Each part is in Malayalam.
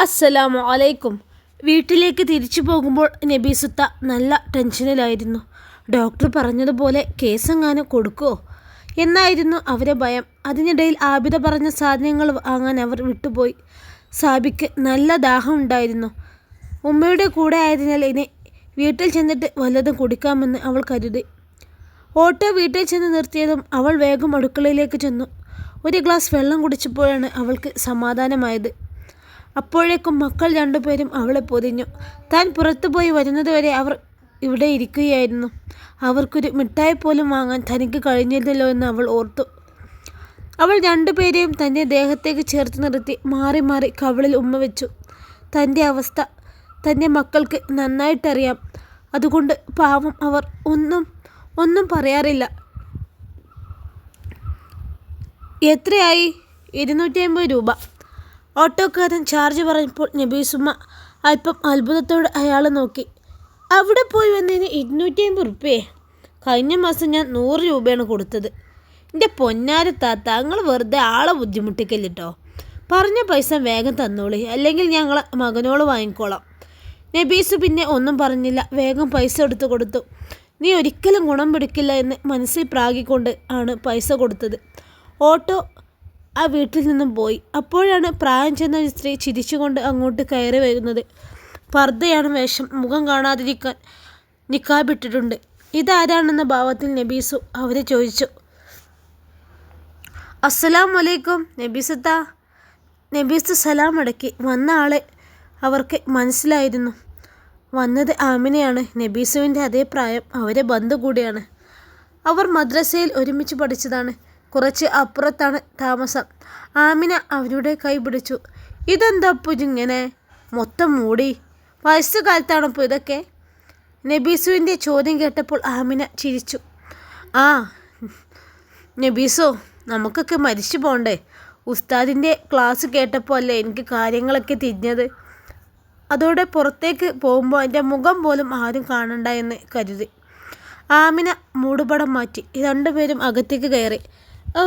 അസ്സലാമു അലൈക്കും. വീട്ടിലേക്ക് തിരിച്ചു പോകുമ്പോൾ നബീസുത്ത നല്ല ടെൻഷനിലായിരുന്നു. ഡോക്ടർ പറഞ്ഞതുപോലെ കേസെങ്ങാനും കൊടുക്കുമോ എന്നായിരുന്നു അവരെ ഭയം. അതിനിടയിൽ ആബിദ പറഞ്ഞ സാധനങ്ങൾ വാങ്ങാൻ അവർ വിട്ടുപോയി. സാബിക്ക് നല്ല ദാഹം ഉണ്ടായിരുന്നു. ഉമ്മയുടെ കൂടെ ആയതിനാൽ ഇനി വീട്ടിൽ ചെന്നിട്ട് വല്ലതും കുടിക്കാമെന്ന് അവൾ കരുതി. ഓട്ടോ വീട്ടിൽ ചെന്ന് നിർത്തിയതും അവൾ വേഗം അടുക്കളയിലേക്ക് ചെന്നു. ഒരു ഗ്ലാസ് വെള്ളം കുടിച്ചപ്പോഴാണ് അവൾക്ക് സമാധാനമായത്. അപ്പോഴേക്കും മക്കൾ രണ്ടുപേരും അവളെ പൊതിഞ്ഞു. താൻ പുറത്തുപോയി വരുന്നതുവരെ അവർ ഇവിടെ ഇരിക്കുകയായിരുന്നു. അവർക്കൊരു മിഠായി പോലും വാങ്ങാൻ തനിക്ക് കഴിഞ്ഞിരുന്നല്ലോ എന്ന് അവൾ ഓർത്തു. അവൾ രണ്ടുപേരെയും തൻ്റെ ദേഹത്തേക്ക് ചേർത്ത് നിർത്തി മാറി മാറി കവിളിൽ ഉമ്മ വെച്ചു. തൻ്റെ അവസ്ഥ തൻ്റെ മക്കൾക്ക് നന്നായിട്ടറിയാം. അതുകൊണ്ട് പാവം അവർ ഒന്നും പറയാറില്ല. എത്രയായി? 250 രൂപ. ഓട്ടോക്കാരൻ ചാർജ് പറഞ്ഞപ്പോൾ നബീസുമ്മ അല്പം അത്ഭുതത്തോടെ അയാളെ നോക്കി. അവിടെ പോയി വന്നതിന് 250 റുപ്യേ? കഴിഞ്ഞ മാസം ഞാൻ 100 രൂപയാണ് കൊടുത്തത്. എൻ്റെ പൊന്നാര താത്ത, നിങ്ങൾ വെറുതെ ആളെ ബുദ്ധിമുട്ടിക്കല്ലോ. പറഞ്ഞ പൈസ വേഗം തന്നോളി, അല്ലെങ്കിൽ ഞങ്ങളെ മകനോട് വാങ്ങിക്കോളാം. നബീസു പിന്നെ ഒന്നും പറഞ്ഞില്ല. വേഗം പൈസ എടുത്തു കൊടുത്തു. നീ ഒരിക്കലും ഗുണം പിടിക്കില്ല എന്ന് മനസ്സിൽ പ്രാഗിക്കൊണ്ട് ആണ് പൈസ കൊടുത്തത്. ഓട്ടോ ആ വീട്ടിൽ നിന്നും പോയി. അപ്പോഴാണ് പ്രായം ചെന്ന ഒരു സ്ത്രീ ചിരിച്ചുകൊണ്ട് അങ്ങോട്ട് കയറി വരുന്നത്. പർദ്ദയാണ് വേഷം. മുഖം കാണാതിരിക്കാൻ നിക്കാബിട്ടിട്ടുണ്ട്. ഇതാരാണെന്ന ഭാവത്തിൽ നബീസു അവരെ ചോദിച്ചു. അസ്സലാമു അലൈക്കും നബീസത്ത. നബീസു സലാം അടക്കി. വന്ന ആളെ അവർക്ക് മനസ്സിലായിരുന്നു. വന്നത് ആമിനയാണ്. നബീസുവിൻ്റെ അതേ പ്രായം. അവരെ ബന്ധു കൂടിയാണ്. അവർ മദ്രസയിൽ ഒരുമിച്ച് പഠിച്ചതാണ്. കുറച്ച് അപ്പുറത്താണ് താമസം. ആമിന അവരുടെ കൈ പിടിച്ചു. ഇതെന്താ ഇങ്ങനെ മൊത്തം മൂടി? വയസ്സുകാലത്താണപ്പോൾ ഇതൊക്കെ? നബീസുവിൻ്റെ ചോദ്യം കേട്ടപ്പോൾ ആമിന ചിരിച്ചു. ആ നബീസോ, നമുക്കൊക്കെ മരിച്ചു പോണ്ടേ? ഉസ്താദിൻ്റെ ക്ലാസ് കേട്ടപ്പോൾ അല്ലേ എനിക്ക് കാര്യങ്ങളൊക്കെ തിരിഞ്ഞത്. അതോടെ പുറത്തേക്ക് പോകുമ്പോൾ എൻ്റെ മുഖം പോലും ആരും കാണണ്ട എന്ന് കരുതി. ആമിന മൂടുപടം മാറ്റി. രണ്ടുപേരും അകത്തേക്ക് കയറി. ഓ,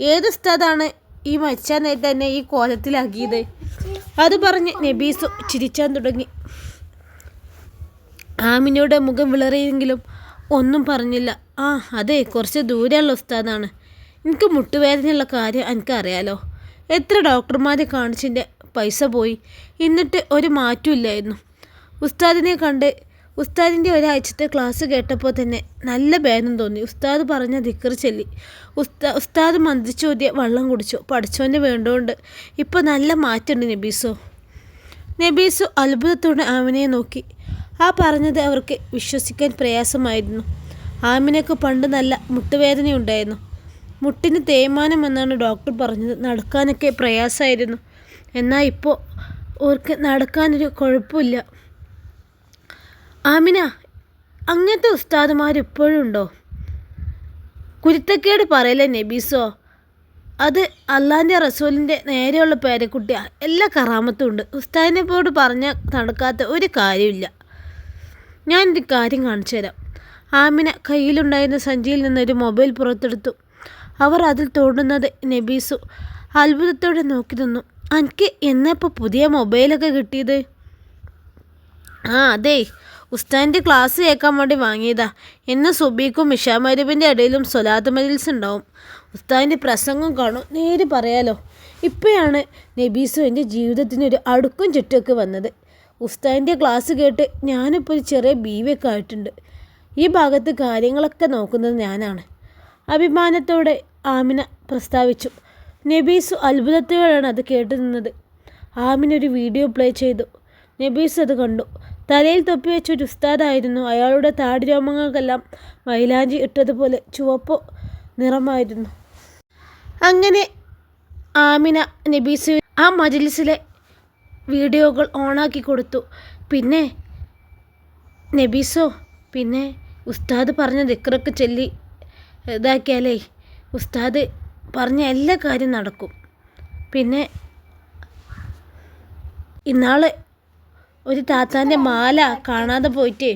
ഏത് ഉസ്താദാണ് ഈ മരിച്ചാൻ നേരത്തെ തന്നെ ഈ കോലത്തിലാക്കിയത്? അത് പറഞ്ഞ് നബീസു ചിരിച്ചാൻ തുടങ്ങി. ആമിനയുടെ മുഖം വിളറിയെങ്കിലും ഒന്നും പറഞ്ഞില്ല. ആ അതെ, കുറച്ച് ദൂരെയുള്ള ഉസ്താദാണ്. എനിക്ക് മുട്ടുവേദനയുള്ള കാര്യം എനിക്കറിയാലോ. എത്ര ഡോക്ടർമാരെ കാണിച്ചിൻ്റെ പൈസ പോയി. എന്നിട്ട് ഒരു മാറ്റമില്ലായിരുന്നു. ഉസ്താദിനെ കണ്ട് ഉസ്താദിൻ്റെ ഒരാഴ്ചത്തെ ക്ലാസ് കേട്ടപ്പോൾ തന്നെ നല്ല ഭേദം തോന്നി. ഉസ്താദ് പറഞ്ഞ ദിക്ർ ചൊല്ലി. ഉസ്താദ് മന്ത്രിച്ചോദ്യ വെള്ളം കുടിച്ചു. പഠിച്ചോൻ്റെ വേണ്ടുകൊണ്ട് ഇപ്പോൾ നല്ല മാറ്റമുണ്ട് നബീസോ. നബീസു അത്ഭുതത്തോടെ ആമിനയെ നോക്കി. ആ പറഞ്ഞത് അവർക്ക് വിശ്വസിക്കാൻ പ്രയാസമായിരുന്നു. ആമിനയ്ക്ക് പണ്ട് നല്ല മുട്ടുവേദനയുണ്ടായിരുന്നു. മുട്ടിന് തേയ്മാനം എന്നാണ് ഡോക്ടർ പറഞ്ഞത്. നടക്കാനൊക്കെ പ്രയാസമായിരുന്നു. എന്നാൽ ഇപ്പോൾ അവർക്ക് നടക്കാനൊരു കുഴപ്പമില്ല. ആമിന, അങ്ങനത്തെ ഉസ്താദുമാർ ഇപ്പോഴും ഉണ്ടോ? കുരുത്തക്കേട് പറയല്ലേ നബീസോ. അത് അള്ളാൻ്റെ റസൂലിൻ്റെ നേരെയുള്ള പേരക്കുട്ടിയാണ്. എല്ലാ കറാമത്തും ഉണ്ട്. ഉസ്താദിനെപ്പോട് പറഞ്ഞാൽ നടക്കാത്ത ഒരു കാര്യമില്ല. ഞാനൊരു കാര്യം കാണിച്ചു തരാം. ആമിന കയ്യിലുണ്ടായിരുന്ന സഞ്ചിയിൽ നിന്നൊരു മൊബൈൽ പുറത്തെടുത്തു. അവർ അതിൽ തോണ്ടുന്നത് നബീസു അത്ഭുതത്തോടെ നോക്കി നിന്നു. എനിക്ക് എന്നപ്പോൾ പുതിയ മൊബൈലൊക്കെ കിട്ടിയത്? ആ അതെ, ഉസ്താദിൻ്റെ ക്ലാസ് കേൾക്കാൻ വേണ്ടി വാങ്ങിയതാ. ഇന്ന് സുബീക്കും ഇഷാ മഗ്‌രിബിൻ്റെ ഇടയിലും സ്വലാത്ത് മജ്‌ലിസ് ഉണ്ടാവും. ഉസ്താദിൻ്റെ പ്രസംഗം കാണും. നേര് പറയാലോ, ഇപ്പോഴാണ് നബീസു എൻ്റെ ജീവിതത്തിനൊരു അടുക്കും ചുറ്റുമൊക്കെ വന്നത്. ഉസ്താദിൻ്റെ ക്ലാസ് കേട്ട് ഞാനിപ്പോൾ ഒരു ചെറിയ ബീവിയൊക്കെ ആയിട്ടുണ്ട്. ഈ ഭാഗത്ത് കാര്യങ്ങളൊക്കെ നോക്കുന്നത് ഞാനാണ്. അഭിമാനത്തോടെ ആമിന പ്രസ്താവിച്ചു. നബീസു അത്ഭുതത്തോടെയാണ് അത് കേട്ടു നിന്നത്. ആമിന ഒരു വീഡിയോ പ്ലേ ചെയ്തു. നബീസ് അത് കണ്ടു. തലയിൽ തൊപ്പി വെച്ചൊരു ഉസ്താദായിരുന്നു. അയാളുടെ താടി രോമങ്ങൾക്കെല്ലാം മൈലാഞ്ചി ഇട്ടതുപോലെ ചുവപ്പ് നിറമായിരുന്നു. അങ്ങനെ ആമിന നബീസു ആ മജ്‌ലിസിലെ വീഡിയോകൾ ഓണാക്കി കൊടുത്തു. പിന്നെ നബീസോ, പിന്നെ ഉസ്താദ് പറഞ്ഞ ദിക്റൊക്കെ ചൊല്ലി ഇതാക്കിയാലേ ഉസ്താദ് പറഞ്ഞ എല്ലാ കാര്യം നടക്കും. പിന്നെ ഇന്നാൾ ഒരു താത്താൻ്റെ മാല കാണാതെ പോയിട്ട്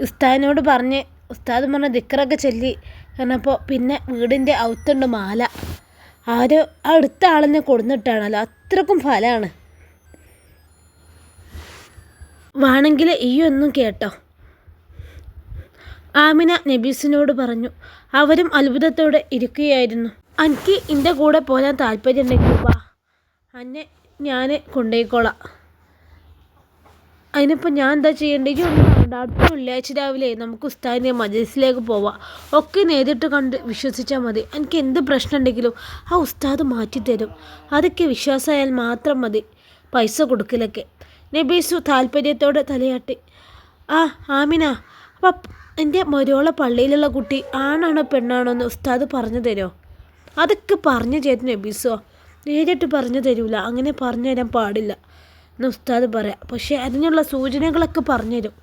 ഉസ്താദിനോട് പറഞ്ഞ് ഉസ്താദ് പറഞ്ഞ ദിക്റൊക്കെ ചൊല്ലി പറഞ്ഞപ്പോൾ പിന്നെ വീടിൻ്റെ ഔത്തുണ്ട് മാല. ആരോ അടുത്ത ആളിനെ കൊടുന്നിട്ടാണല്ലോ. അത്രക്കും ഫലമാണ്. വേണമെങ്കിൽ ഈ ഒന്നും കേട്ടോ, ആമിന നബീസിനോട് പറഞ്ഞു. അവരും അത്ഭുതത്തോടെ ഇരിക്കുകയായിരുന്നു. എനിക്ക് എൻ്റെ കൂടെ പോരാൻ താല്പര്യമുണ്ടെങ്കിൽ വാ, അന്നെ ഞാൻ കൊണ്ടുപോയിക്കോളാം. അതിനിപ്പോൾ ഞാൻ എന്താ ചെയ്യേണ്ടത്? ഒന്നും വേണ്ട, അടുത്ത വെള്ളിയാഴ്ച രാവിലെ നമുക്ക് ഉസ്താദിൻ്റെ മജ്‌ലിസിലേക്ക് പോവാം. ഒക്കെ നേരിട്ട് കണ്ട് വിശ്വസിച്ചാൽ മതി. എനിക്ക് എന്ത് പ്രശ്നം ഉണ്ടെങ്കിലും ആ ഉസ്താദ് മാറ്റിത്തരും. അതൊക്കെ വിശ്വാസമായാൽ മാത്രം മതി, പൈസ കൊടുക്കലൊക്കെ. നബീസു താല്പര്യത്തോടെ തലയാട്ടി. ആമിന, അപ്പം എൻ്റെ മരോളെ പള്ളിയിലുള്ള കുട്ടി ആണാണോ പെണ്ണാണോ എന്ന് ഉസ്താദ് പറഞ്ഞു തരുമോ? അതൊക്കെ പറഞ്ഞു തരും നബീസോ. നേരിട്ട് പറഞ്ഞു തരൂല, അങ്ങനെ പറഞ്ഞു തരാൻ പാടില്ല എന്ന് ഉസ്താദ് പറയാം. പക്ഷേ അതിനുള്ള സൂചനകളൊക്കെ പറഞ്ഞുതരും.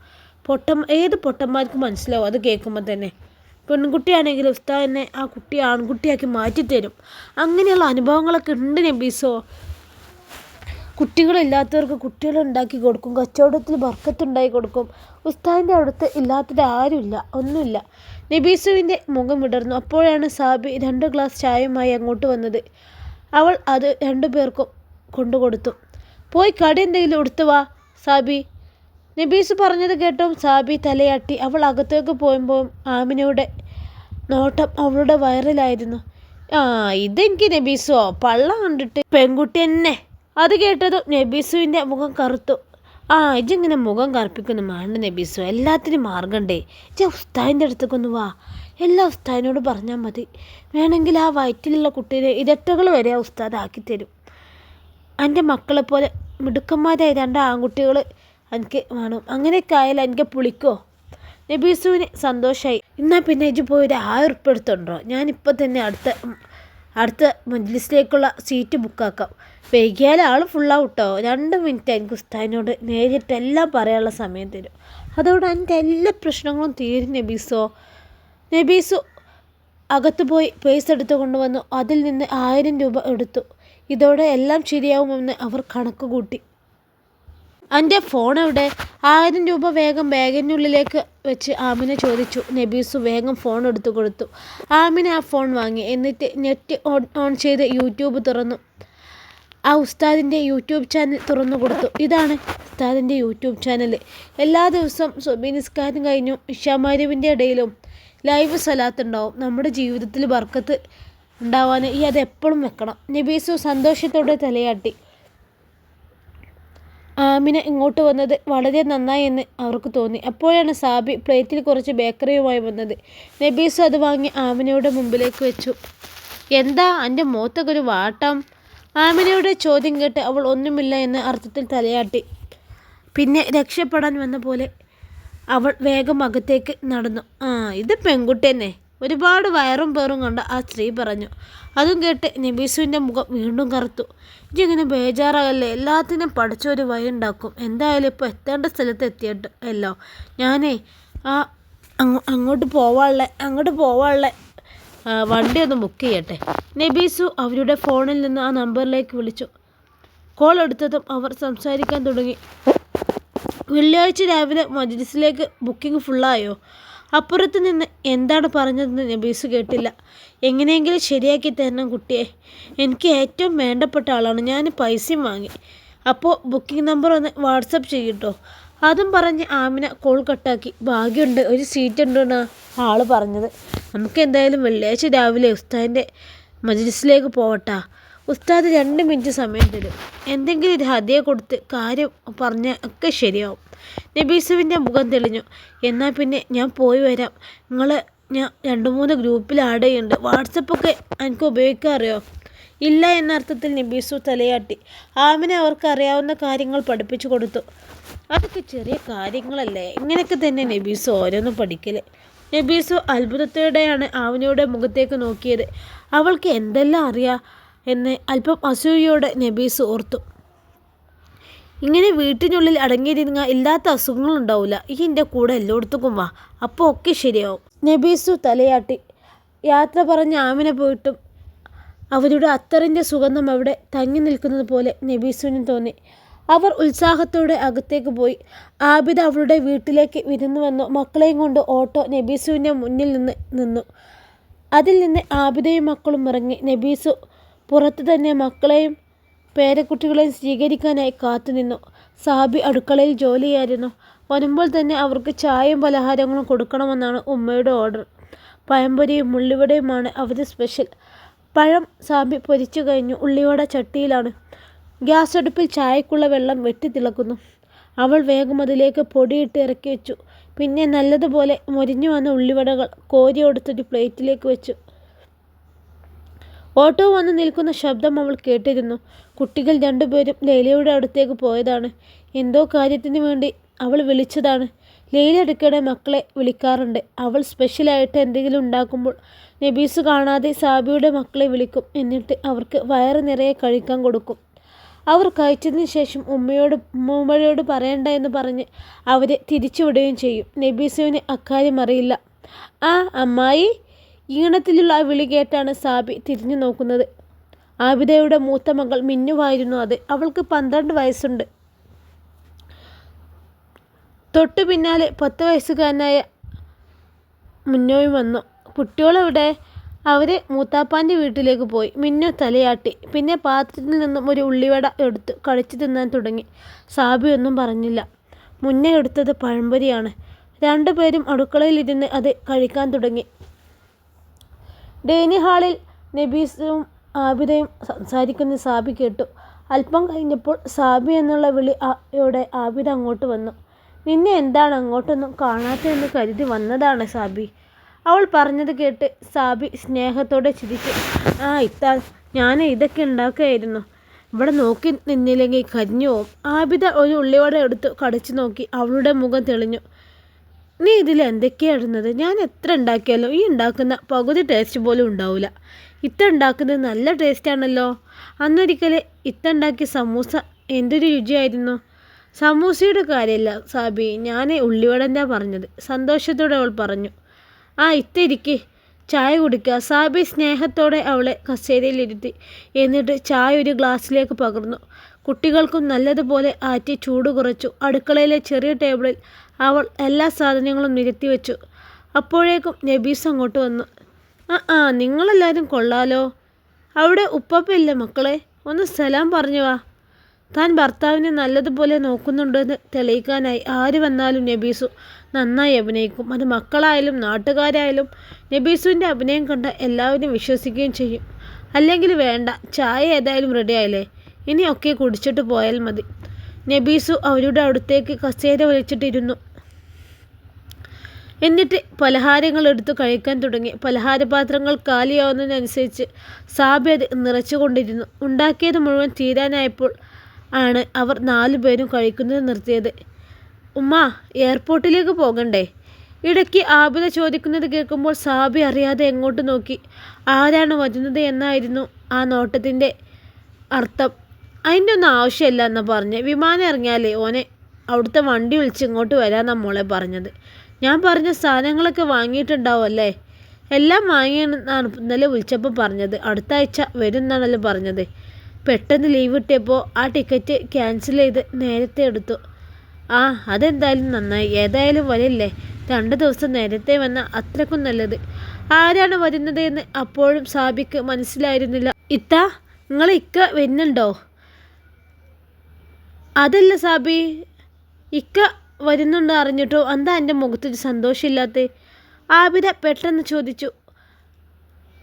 ഏത് പൊട്ടന്മാർക്ക് മനസ്സിലാവും അത് കേൾക്കുമ്പോൾ തന്നെ. പെൺകുട്ടിയാണെങ്കിൽ ഉസ്താദിനെ ആ കുട്ടി ആൺകുട്ടിയാക്കി മാറ്റിത്തരും. അങ്ങനെയുള്ള അനുഭവങ്ങളൊക്കെ ഉണ്ട് നബീസോ. കുട്ടികളില്ലാത്തവർക്ക് കുട്ടികളുണ്ടാക്കി കൊടുക്കും, കച്ചവടത്തിൽ ബർക്കത്തുണ്ടാക്കി കൊടുക്കും. ഉസ്താദിൻ്റെ അടുത്ത് ഇല്ലാത്തത് ആരുമില്ല, ഒന്നുമില്ല. നബീസുവിൻ്റെ മുഖം വിടർന്നു. അപ്പോഴാണ് സാബി 2 ഗ്ലാസ് ചായയുമായി അങ്ങോട്ട് വന്നത്. അവൾ അത് 2 പേർക്കും കൊണ്ടുകൊടുത്തു. പോയി കടി എന്തെങ്കിലും എടുത്തു വാ സാബി. നബീസ് പറഞ്ഞത് കേട്ടും സാബി തലയാട്ടി. അവൾ അകത്തേക്ക് പോയപ്പോൾ ആമിനയുടെ നോട്ടം അവളുടെ വയറിലായിരുന്നു. ഇതെനിക്ക് നബീസോ, പള്ള കണ്ടിട്ട് പെൺകുട്ടി തന്നെ. അത് കേട്ടതും നബീസുവിൻ്റെ മുഖം കറുത്തു. ഇജിങ്ങനെ മുഖം കറുപ്പിക്കുന്നു വേണ്ട നബീസു, എല്ലാത്തിനും മാർഗണ്ടേ. ഉസ്താദിൻ്റെ അടുത്തേക്കൊന്ന് വാ, എല്ലാ ഉസ്താദിനോട് പറഞ്ഞാൽ മതി. വേണമെങ്കിൽ ആ വയറ്റിലുള്ള കുട്ടീനെ ഇരട്ടകൾ വരെ ആ ഉസ്താദ് ആക്കിത്തരും. എൻ്റെ മക്കളെപ്പോലെ മിടുക്കന്മാരായ 2 ആൺകുട്ടികൾ എനിക്ക് വേണം. അങ്ങനെയൊക്കെ ആയാലും എനിക്ക് പുളിക്കോ? നബീസുവിന് സന്തോഷമായി. എന്നാൽ പിന്നെ ഇജ് പോയി ഒരു 1000 ഉറുപ്പിക എടുത്തുണ്ടോ? ഞാനിപ്പോൾ തന്നെ അടുത്ത മജ്‌ലിസിലേക്കുള്ള സീറ്റ് ബുക്കാക്കാം. വൈകിയാൽ ആൾ ഫുള്ളാവും കേട്ടോ. 2 മിനിറ്റ് എനിക്ക് ഉസ്താദിനോട് നേരിട്ട് എല്ലാം പറയാനുള്ള സമയം തരും. അതോടെ എൻ്റെ എല്ലാ പ്രശ്നങ്ങളും തീരും നബീസോ. നബീസു അകത്ത് പോയി പേഴ്സ് എടുത്ത് കൊണ്ടുവന്നു. അതിൽ നിന്ന് 1000 രൂപ എടുത്തു. ഇതോടെ എല്ലാം ശരിയാവുമെന്ന് അവർ കണക്ക് കൂട്ടി. എൻ്റെ ഫോൺ എവിടെ? 1000 രൂപ വേഗം ബാഗിനുള്ളിലേക്ക് വെച്ച് ആമിന ചോദിച്ചു. നബീസു വേഗം ഫോൺ എടുത്തു കൊടുത്തു. ആമിന ആ ഫോൺ വാങ്ങി. എന്നിട്ട് നെറ്റ് ഓൺ ചെയ്ത് യൂട്യൂബ് തുറന്നു. ആ ഉസ്താദിൻ്റെ യൂട്യൂബ് ചാനൽ തുറന്നു കൊടുത്തു. ഇതാണ് ഉസ്താദിൻ്റെ യൂട്യൂബ് ചാനൽ. എല്ലാ ദിവസവും സുബ്ഹി നിസ്കാരം കഴിഞ്ഞും ഇശാ മഗ്‌രിബിൻ്റെ ഇടയിലും ലൈവ് സ്വലാത്ത് ഉണ്ടാവും. നമ്മുടെ ജീവിതത്തിൽ ബർക്കത്ത് ഉണ്ടാവാൻ അത് എപ്പോഴും വെക്കണം. നബീസു സന്തോഷത്തോടെ തലയാട്ടി. ആമിന ഇങ്ങോട്ട് വന്നത് വളരെ നന്നായി എന്ന് അവർക്ക് തോന്നി. അപ്പോഴാണ് സാബി പ്ലേറ്റിൽ കുറച്ച് ബേക്കറിയുമായി വന്നത്. നബീസു അത് വാങ്ങി ആമിനയുടെ മുമ്പിലേക്ക് വെച്ചു. എന്താ എൻ്റെ മുഖത്തൊക്കെ ഒരു വാട്ടം? ആമിനയുടെ ചോദ്യം കേട്ട് അവൾ ഒന്നുമില്ല എന്ന അർത്ഥത്തിൽ തലയാട്ടി. പിന്നെ രക്ഷപ്പെടാൻ വന്ന പോലെ അവൾ വേഗം അകത്തേക്ക് നടന്നു. ഇത് പെൺകുട്ടി തന്നെ, ഒരുപാട് വയറും പേറും കണ്ട ആ സ്ത്രീ പറഞ്ഞു. അതും കേട്ട് നബീസുവിൻ്റെ മുഖം വീണ്ടും കറുത്തു. ഇങ്ങനെ ബേജാറാകല്ലേ, എല്ലാത്തിനും പഠിച്ചൊരു വഴി ഉണ്ടാക്കും. എന്തായാലും ഇപ്പോൾ എത്തേണ്ട സ്ഥലത്ത് എത്തിയിട്ട് അല്ലോ. ഞാനേ അങ്ങോട്ട് പോവാനുള്ള വണ്ടി ഒന്ന് ബുക്ക് ചെയ്യട്ടെ. നബീസു അവരുടെ ഫോണിൽ നിന്ന് ആ നമ്പറിലേക്ക് വിളിച്ചു. കോൾ എടുത്തതും അവർ സംസാരിക്കാൻ തുടങ്ങി. വെള്ളിയാഴ്ച രാവിലെ മജ്‌ലിസിലേക്ക് ബുക്കിംഗ് ഫുള്ളായോ? അപ്പുറത്ത് നിന്ന് എന്താണ് പറഞ്ഞതെന്ന് നബീസ് കേട്ടില്ല. എങ്ങനെയെങ്കിലും ശരിയാക്കി തരണം കുട്ടിയെ, എനിക്ക് ഏറ്റവും വേണ്ടപ്പെട്ട ആളാണ്. ഞാൻ പൈസയും വാങ്ങി. അപ്പോൾ ബുക്കിംഗ് നമ്പർ ഒന്ന് വാട്സപ്പ് ചെയ്യട്ടോ. അതും പറഞ്ഞ് ആമിന കോൾ കട്ടാക്കി. ഭാഗ്യമുണ്ട്, ഒരു സീറ്റ് ഉണ്ടെന്നാണ് ആൾ പറഞ്ഞത്. നമുക്ക് എന്തായാലും വെള്ളിയാഴ്ച രാവിലെ ഉസ്താദിൻ്റെ മജ്‌ലിസിലേക്ക് പോവട്ടാ. ഉസ്താദ് 2 മിനിറ്റ് സമയം തരും. എന്തെങ്കിലും ഒരു ഹദിയ കൊടുത്ത് കാര്യം പറഞ്ഞാൽ ഒക്കെ ശരിയാവും. നബീസുവിൻ്റെ മുഖം തെളിഞ്ഞു. എന്നാൽ പിന്നെ ഞാൻ പോയി വരാം. ഞാൻ 2-3 ഗ്രൂപ്പിൽ ആഡ് ചെയ്യുന്നുണ്ട്. വാട്സപ്പൊക്കെ എനിക്ക് ഉപയോഗിക്കാൻ അറിയോ? ഇല്ല എന്ന അർത്ഥത്തിൽ നബീസു തലയാട്ടി. ആമിന അവർക്ക് അറിയാവുന്ന കാര്യങ്ങൾ പഠിപ്പിച്ചു കൊടുത്തു. അതൊക്കെ ചെറിയ കാര്യങ്ങളല്ലേ, ഇങ്ങനെയൊക്കെ തന്നെ നബീസു ഓരോന്നും പഠിക്കൽ. നബീസു അത്ഭുതത്തോടെയാണ് ആമിനയുടെ മുഖത്തേക്ക് നോക്കിയത്. അവൾക്ക് എന്തെല്ലാം അറിയാം എന്ന് അല്പം അസൂയയോടെ നബീസ് ഓർത്തു. ഇങ്ങനെ വീട്ടിനുള്ളിൽ അടങ്ങിയിരുന്ന ഇല്ലാത്ത അസുഖങ്ങളുണ്ടാവില്ല. എൻ്റെ കൂടെ എല്ലായിടത്തേക്കും വാ, അപ്പോൾ ഒക്കെ ശരിയാവും. നബീസു തലയാട്ടി. യാത്ര പറഞ്ഞ് ആമിന പോയിട്ടും അവരുടെ അത്തറിൻ്റെ സുഗന്ധം അവിടെ തങ്ങി നിൽക്കുന്നത് പോലെ നബീസുവിന് തോന്നി. അവർ ഉത്സാഹത്തോടെ അകത്തേക്ക് പോയി. ആബിദ അവളുടെ വീട്ടിലേക്ക് വിരുന്നു വന്നു. മക്കളെയും കൊണ്ട് ഓട്ടോ നബീസുവിൻ്റെ മുന്നിൽ നിന്നു. അതിൽ നിന്ന് ആബിദയും മക്കളും ഇറങ്ങി. നബീസു പുറത്ത് തന്നെ മക്കളെയും പേരക്കുട്ടികളെ സ്വീകരിക്കാനായി കാത്തുനിന്നു. സാബി അടുക്കളയിൽ ജോലിയായിരുന്നു. വരുമ്പോൾ തന്നെ അവർക്ക് ചായയും പലഹാരങ്ങളും കൊടുക്കണമെന്നാണ് ഉമ്മയുടെ ഓർഡർ. പഴംപൊരിയും ഉള്ളിവടയുമാണ് അവരുടെ സ്പെഷ്യൽ. പഴം സാബി പൊരിച്ചു കഴിഞ്ഞു. ഉള്ളിവട ചട്ടിയിലാണ്. ഗ്യാസ് അടുപ്പിൽ ചായക്കുള്ള വെള്ളം വെട്ടിത്തിളക്കുന്നു. അവൾ വേഗം അതിലേക്ക് പൊടിയിട്ട് ഇറക്കി വെച്ചു. പിന്നെ നല്ലതുപോലെ മൊരിഞ്ഞു വന്ന ഉള്ളിവടകൾ കോരിയെടുത്തൊരു പ്ലേറ്റിലേക്ക് വെച്ചു. ഓട്ടോ വന്ന് നിൽക്കുന്ന ശബ്ദം അവൾ കേട്ടിരുന്നു. കുട്ടികൾ രണ്ടുപേരും ലൈലയുടെ അടുത്തേക്ക് പോയതാണ്. എന്തോ കാര്യത്തിന് വേണ്ടി അവൾ വിളിച്ചതാണ്. ലൈല ഇടയ്ക്കിടെ മക്കളെ വിളിക്കാറുണ്ട്. അവൾ സ്പെഷ്യലായിട്ട് എന്തെങ്കിലും ഉണ്ടാക്കുമ്പോൾ നബീസ് കാണാതെ സാബിയുടെ മക്കളെ വിളിക്കും. എന്നിട്ട് അവർക്ക് വയറ് നിറയെ കഴിക്കാൻ കൊടുക്കും. അവർ കഴിച്ചതിന് ശേഷം ഉമ്മയോട് പറയണ്ട എന്ന് പറഞ്ഞ് അവരെ തിരിച്ചുവിടുകയും ചെയ്യും. നബീസുവിന് അക്കാര്യം അറിയില്ല. ആ അമ്മായി, ഈണത്തിലുള്ള ആ വിളി കേട്ടാണ് സാബി തിരിഞ്ഞു നോക്കുന്നത്. ആബിദയുടെ മൂത്ത മകൾ മിന്നുവായിരുന്നു അത്. അവൾക്ക് 12 വയസ്സുണ്ട്. തൊട്ടു പിന്നാലെ 10 വയസ്സുകാരനായ മിന്നോയും വന്നു. കുട്ടികളെവിടെ? അവരെ മൂത്താപ്പാൻ്റെ വീട്ടിലേക്ക് പോയി. മിന്നു തലയാട്ടി. പിന്നെ പാത്രത്തിൽ നിന്നും ഒരു ഉള്ളിവട എടുത്ത് കഴിച്ചു തിന്നാൻ തുടങ്ങി. സാബി ഒന്നും പറഞ്ഞില്ല. മുന്നേ എടുത്തത് പഴംപൊരിയാണ്. രണ്ടുപേരും അടുക്കളയിലിരുന്ന് അത് കഴിക്കാൻ തുടങ്ങി. ഡൈനിങ് ഹാളിൽ നബീസും ആബിദയും സംസാരിക്കുന്ന സാബി കേട്ടു. അല്പം കഴിഞ്ഞപ്പോൾ സാബി എന്നുള്ള വിളിയോടെ ആബിദ അങ്ങോട്ട് വന്നു. നിന്നെ എന്താണ് അങ്ങോട്ടൊന്നും കാണാത്തതെന്ന് കരുതി വന്നതാണ് സാബി. അവൾ പറഞ്ഞത് കേട്ട് സാബി സ്നേഹത്തോടെ ചിരിച്ചു. ആ ഇത്താ, ഞാൻ ഇതൊക്കെ ഉണ്ടാക്കുകയായിരുന്നു. ഇവിടെ നോക്കി നിന്നില്ലെങ്കിൽ കരിഞ്ഞു പോവും. ആബിദ ഒരു ഉള്ളിവട എടുത്ത് കടിച്ചു നോക്കി. അവളുടെ മുഖം തെളിഞ്ഞു. നീ ഇതിൽ എന്തൊക്കെയാണ് ഇടുന്നത്? ഞാൻ എത്ര ഉണ്ടാക്കിയാലും ഈ ഉണ്ടാക്കുന്ന പകുതി ടേസ്റ്റ് പോലും ഉണ്ടാവില്ല. ഇത്ത ഉണ്ടാക്കുന്നത് നല്ല ടേസ്റ്റാണല്ലോ. അന്നൊരിക്കൽ ഇത്ത ഉണ്ടാക്കിയ സമൂസ എന്തൊരു രുചിയായിരുന്നു. സമൂസയുടെ കാര്യമല്ല സാബി, ഞാൻ ഉള്ളിവടൻ്റെ പറഞ്ഞത്, സന്തോഷത്തോടെ അവൾ പറഞ്ഞു. ആ ഇത്ത ഇരിക്ക്, ചായ കുടിക്കുക. സാബി സ്നേഹത്തോടെ അവളെ കസേരയിലിരുത്തി. എന്നിട്ട് ചായ ഒരു ഗ്ലാസ്സിലേക്ക് പകർന്നു. കുട്ടികൾക്കും നല്ലതുപോലെ ആറ്റി ചൂട് കുറച്ചു. അടുക്കളയിലെ ചെറിയ ടേബിളിൽ അവൾ എല്ലാ സാധനങ്ങളും നിരത്തി വെച്ചു. അപ്പോഴേക്കും നബീസ് അങ്ങോട്ട് വന്നു. ആ നിങ്ങളെല്ലാവരും കൊള്ളാലോ. അവിടെ ഉപ്പപ്പയില്ല മക്കളെ, ഒന്ന് സലാം പറഞ്ഞു വാ. താൻ ഭർത്താവിനെ നല്ലതുപോലെ നോക്കുന്നുണ്ടെന്ന് തെളിയിക്കാനായി ആര് വന്നാലും നബീസു നന്നായി അഭിനയിക്കും. അത് മക്കളായാലും നാട്ടുകാരായാലും നബീസുവിൻ്റെ അഭിനയം കണ്ട എല്ലാവരും വിശ്വസിക്കുകയും ചെയ്യും. അല്ലെങ്കിൽ വേണ്ട, ചായ ഏതായാലും റെഡി ആയില്ലേ, ഇനി ഒക്കെ കുടിച്ചിട്ട് പോയാൽ മതി. നബീസു അവരുടെ അടുത്തേക്ക് കസേര വലിച്ചിട്ടിരുന്നു. എന്നിട്ട് പലഹാരങ്ങൾ എടുത്ത് കഴിക്കാൻ തുടങ്ങി. പലഹാരപാത്രങ്ങൾ കാലിയാവുന്നതിനനുസരിച്ച് സാബി അത് നിറച്ചുകൊണ്ടിരുന്നു. ഉണ്ടാക്കിയത് മുഴുവൻ തീരാനായപ്പോൾ ആണ് അവർ 4 പേരും കഴിക്കുന്നത് നിർത്തിയത്. ഉമ്മ, എയർപോർട്ടിലേക്ക് പോകണ്ടേ? ഇടയ്ക്ക് ആബിദ ചോദിക്കുന്നത് കേൾക്കുമ്പോൾ സാബി അറിയാതെ എങ്ങോട്ട് നോക്കി. ആരാണ് വരുന്നത് എന്നായിരുന്നു ആ നോട്ടത്തിൻ്റെ അർത്ഥം. അതിൻ്റെ ഒന്നും ആവശ്യമില്ല എന്നാണ് പറഞ്ഞത്. വിമാനം ഇറങ്ങിയാലേ ഓനെ അവിടുത്തെ വണ്ടി വിളിച്ച് ഇങ്ങോട്ട് വരാമെന്നാണ് മോളെ പറഞ്ഞത്. ഞാൻ പറഞ്ഞ സാധനങ്ങളൊക്കെ വാങ്ങിയിട്ടുണ്ടാവും അല്ലേ? എല്ലാം വാങ്ങിയെന്നാണ് ഇന്നലെ വിളിച്ചപ്പോൾ പറഞ്ഞത്. അടുത്ത ആഴ്ച വരും എന്നാണല്ലോ പറഞ്ഞത്. പെട്ടെന്ന് ലീവ് കിട്ടിയപ്പോൾ ആ ടിക്കറ്റ് ക്യാൻസൽ ചെയ്ത് നേരത്തെ എടുത്തു. ആ അതെന്തായാലും നന്നായി. ഏതായാലും വരില്ലേ, 2 ദിവസം നേരത്തെ വന്നാൽ അത്രക്കും നല്ലത്. ആരാണ് വരുന്നത് എന്ന് അപ്പോഴും സാബിക്ക് മനസ്സിലായിരുന്നില്ല. ഇത്ത, നിങ്ങൾ ഇക്ക വരുന്നുണ്ടോ? അതല്ല സാബി, ഇക്ക വരുന്നുണ്ട് അറിഞ്ഞിട്ടോ എന്താ എൻ്റെ മുഖത്തൊരു സന്തോഷമില്ലാത്ത? ആബിദ പെട്ടെന്ന് ചോദിച്ചു.